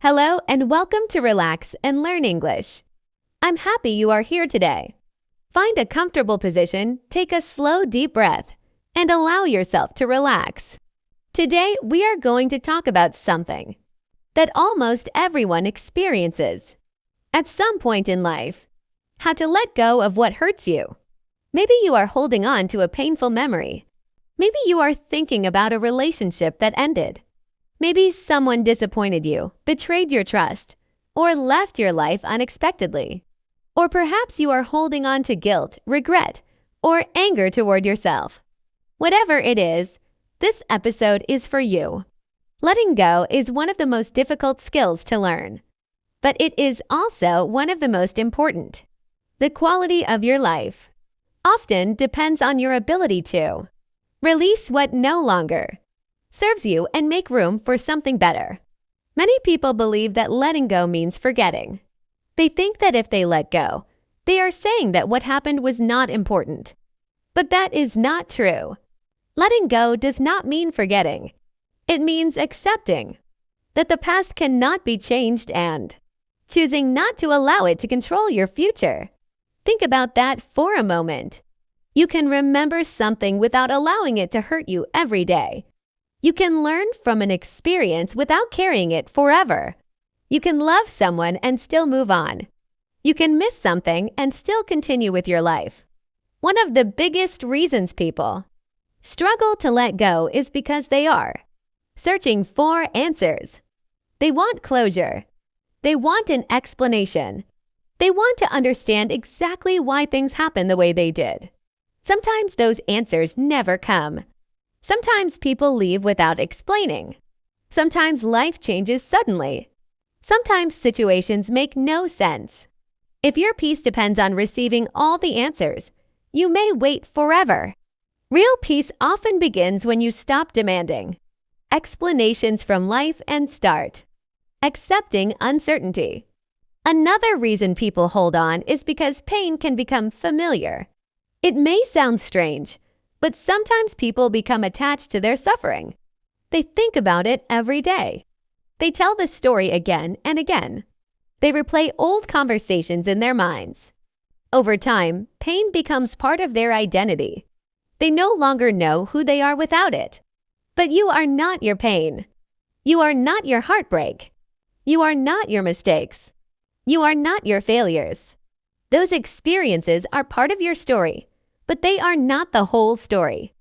Hello and welcome to Relax and Learn English. I'm happy you are here today. Find a comfortable position, take a slow, deep breath, and allow yourself to relax. Today, we are going to talk about something that almost everyone experiences at some point in life: how to let go of what hurts you. Maybe you are holding on to a painful memory. Maybe you are thinking about a relationship that ended. Maybe someone disappointed you, betrayed your trust, or left your life unexpectedly. Or perhaps you are holding on to guilt, regret, or anger toward yourself. Whatever it is, this episode is for you. Letting go is one of the most difficult skills to learn, but it is also one of the most important. The quality of your life often depends on your ability to release what no longer serves you and make room for something better. Many people believe that letting go means forgetting. They think that if they let go, they are saying that what happened was not important. But that is not true. Letting go does not mean forgetting. It means accepting that the past cannot be changed and choosing not to allow it to control your future. Think about that for a moment. You can remember something without allowing it to hurt you every day. You can learn from an experience without carrying it forever. You can love someone and still move on. You can miss something and still continue with your life. One of the biggest reasons people struggle to let go is because they are searching for answers. They want closure. They want an explanation. They want to understand exactly why things happen the way they did. Sometimes those answers never come. Sometimes people leave without explaining. Sometimes life changes suddenly. Sometimes situations make no sense. If your peace depends on receiving all the answers, you may wait forever. Real peace often begins when you stop demanding explanations from life and start accepting uncertainty. Another reason people hold on is because pain can become familiar. It may sound strange, but sometimes people become attached to their suffering. They think about it every day. They tell the story again and again. They replay old conversations in their minds. Over time, pain becomes part of their identity. They no longer know who they are without it. But you are not your pain. You are not your heartbreak. You are not your mistakes. You are not your failures. Those experiences are part of your story, but they are not the whole story.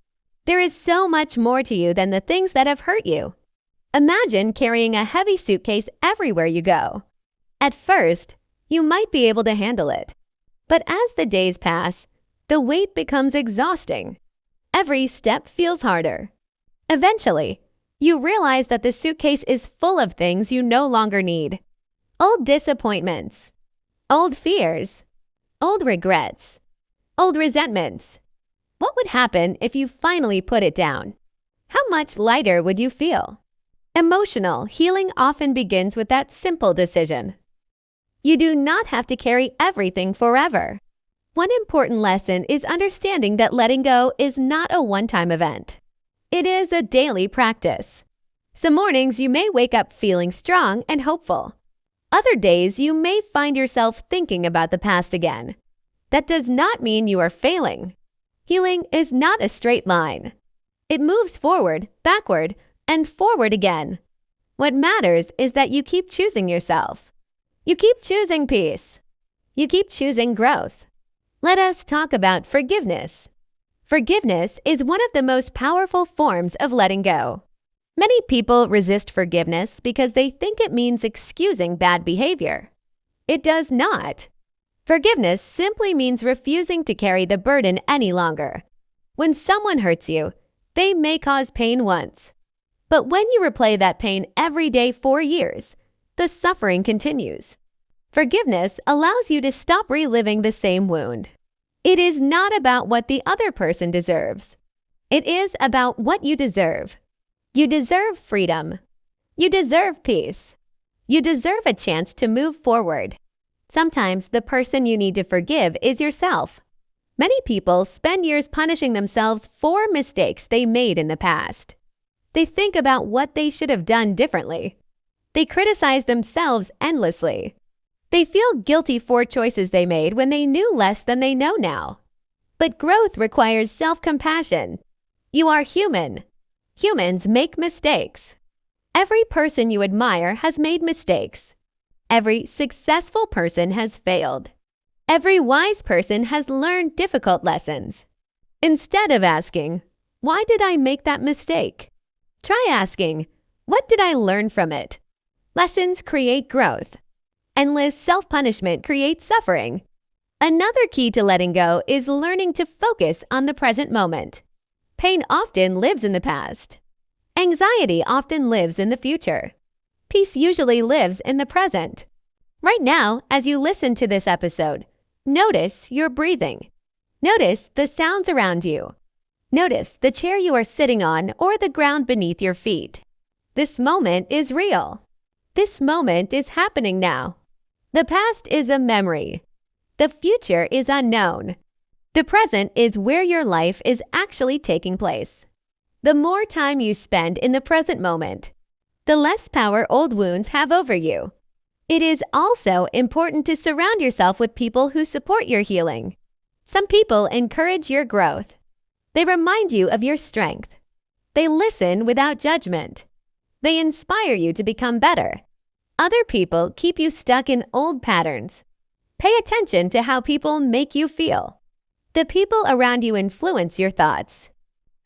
There is so much more to you than the things that have hurt you. Imagine carrying a heavy suitcase everywhere you go. At first, you might be able to handle it. But as the days pass, the weight becomes exhausting. Every step feels harder. Eventually, you realize that the suitcase is full of things you no longer need. Old disappointments, old fears, old regrets, old resentments. What would happen if you finally put it down? How much lighter would you feel? Emotional healing often begins with that simple decision. You do not have to carry everything forever. One important lesson is understanding that letting go is not a one-time event. It is a daily practice. Some mornings you may wake up feeling strong and hopeful. Other days you may find yourself thinking about the past again. That does not mean you are failing. Healing is not a straight line. It moves forward, backward, and forward again. What matters is that you keep choosing yourself. You keep choosing peace. You keep choosing growth. Let us talk about forgiveness. Forgiveness is one of the most powerful forms of letting go. Many people resist forgiveness because they think it means excusing bad behavior. It does not. Forgiveness simply means refusing to carry the burden any longer. When someone hurts you, they may cause pain once. But when you replay that pain every day for years, the suffering continues. Forgiveness allows you to stop reliving the same wound. It is not about what the other person deserves. It is about what you deserve. You deserve freedom. You deserve peace. You deserve a chance to move forward. Sometimes the person you need to forgive is yourself. Many people spend years punishing themselves for mistakes they made in the past. They think about what they should have done differently. They criticize themselves endlessly. They feel guilty for choices they made when they knew less than they know now. But growth requires self-compassion. You are human. Humans make mistakes. Every person you admire has made mistakes. Every successful person has failed. Every wise person has learned difficult lessons. Instead of asking, "Why did I make that mistake?" try asking, "What did I learn from it?" Lessons create growth. Endless self-punishment creates suffering. Another key to letting go is learning to focus on the present moment. Pain often lives in the past. Anxiety often lives in the future. Peace usually lives in the present. Right now, as you listen to this episode, notice your breathing. Notice the sounds around you. Notice the chair you are sitting on or the ground beneath your feet. This moment is real. This moment is happening now. The past is a memory. The future is unknown. The present is where your life is actually taking place. The more time you spend in the present moment, the less power old wounds have over you. It is also important to surround yourself with people who support your healing. Some people encourage your growth. They remind you of your strength. They listen without judgment. They inspire you to become better. Other people keep you stuck in old patterns. Pay attention to how people make you feel. The people around you influence your thoughts,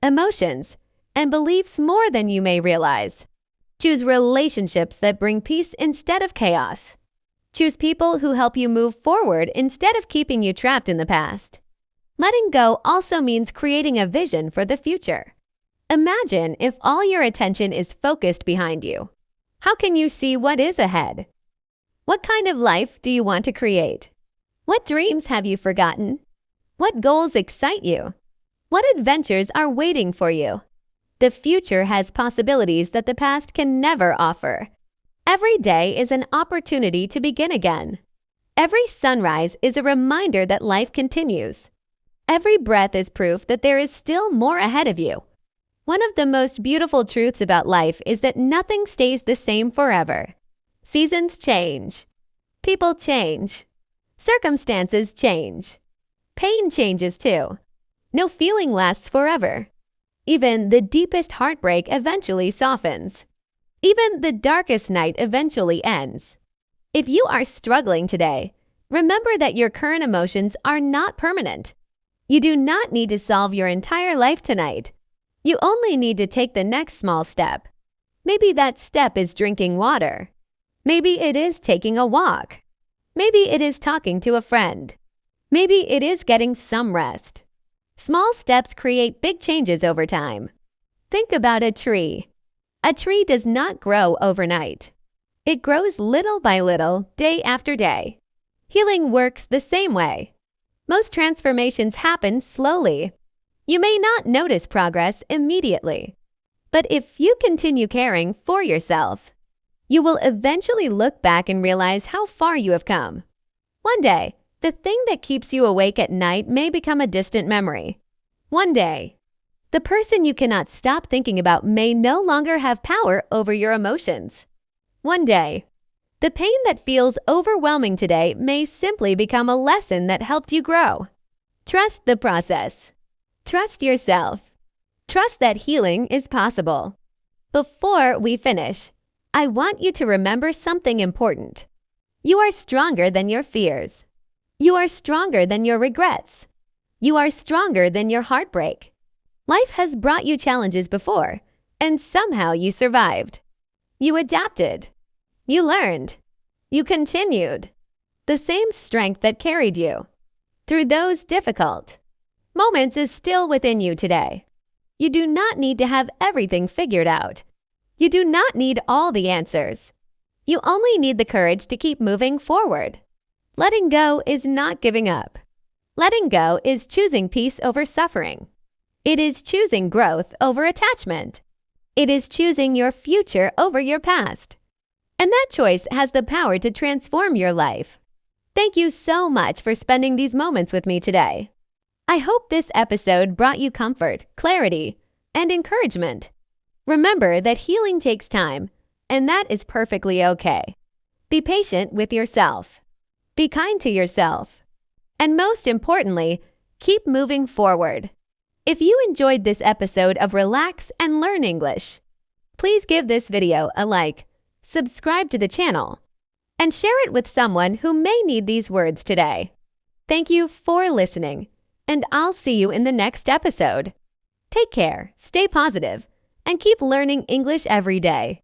emotions, and beliefs more than you may realize. Choose relationships that bring peace instead of chaos. Choose people who help you move forward instead of keeping you trapped in the past. Letting go also means creating a vision for the future. Imagine if all your attention is focused behind you. How can you see what is ahead? What kind of life do you want to create? What dreams have you forgotten? What goals excite you? What adventures are waiting for you? The future has possibilities that the past can never offer. Every day is an opportunity to begin again. Every sunrise is a reminder that life continues. Every breath is proof that there is still more ahead of you. One of the most beautiful truths about life is that nothing stays the same forever. Seasons change. People change. Circumstances change. Pain changes too. No feeling lasts forever. Even the deepest heartbreak eventually softens. Even the darkest night eventually ends. If you are struggling today, remember that your current emotions are not permanent. You do not need to solve your entire life tonight. You only need to take the next small step. Maybe that step is drinking water. Maybe it is taking a walk. Maybe it is talking to a friend. Maybe it is getting some rest. Small steps create big changes over time. Think about a tree. A tree does not grow overnight. It grows little by little, day after day. Healing works the same way. Most transformations happen slowly. You may not notice progress immediately. But if you continue caring for yourself, you will eventually look back and realize how far you have come. One day, the thing that keeps you awake at night may become a distant memory. One day, the person you cannot stop thinking about may no longer have power over your emotions. One day, the pain that feels overwhelming today may simply become a lesson that helped you grow. Trust the process. Trust yourself. Trust that healing is possible. Before we finish, I want you to remember something important. You are stronger than your fears. You are stronger than your regrets. You are stronger than your heartbreak. Life has brought you challenges before, and somehow you survived. You adapted. You learned. You continued. The same strength that carried you through those difficult moments is still within you today. You do not need to have everything figured out. You do not need all the answers. You only need the courage to keep moving forward. Letting go is not giving up. Letting go is choosing peace over suffering. It is choosing growth over attachment. It is choosing your future over your past. And that choice has the power to transform your life. Thank you so much for spending these moments with me today. I hope this episode brought you comfort, clarity, and encouragement. Remember that healing takes time, and that is perfectly okay. Be patient with yourself. Be kind to yourself. And most importantly, keep moving forward. If you enjoyed this episode of Relax and Learn English, please give this video a like, subscribe to the channel, and share it with someone who may need these words today. Thank you for listening, and I'll see you in the next episode. Take care, stay positive, and keep learning English every day.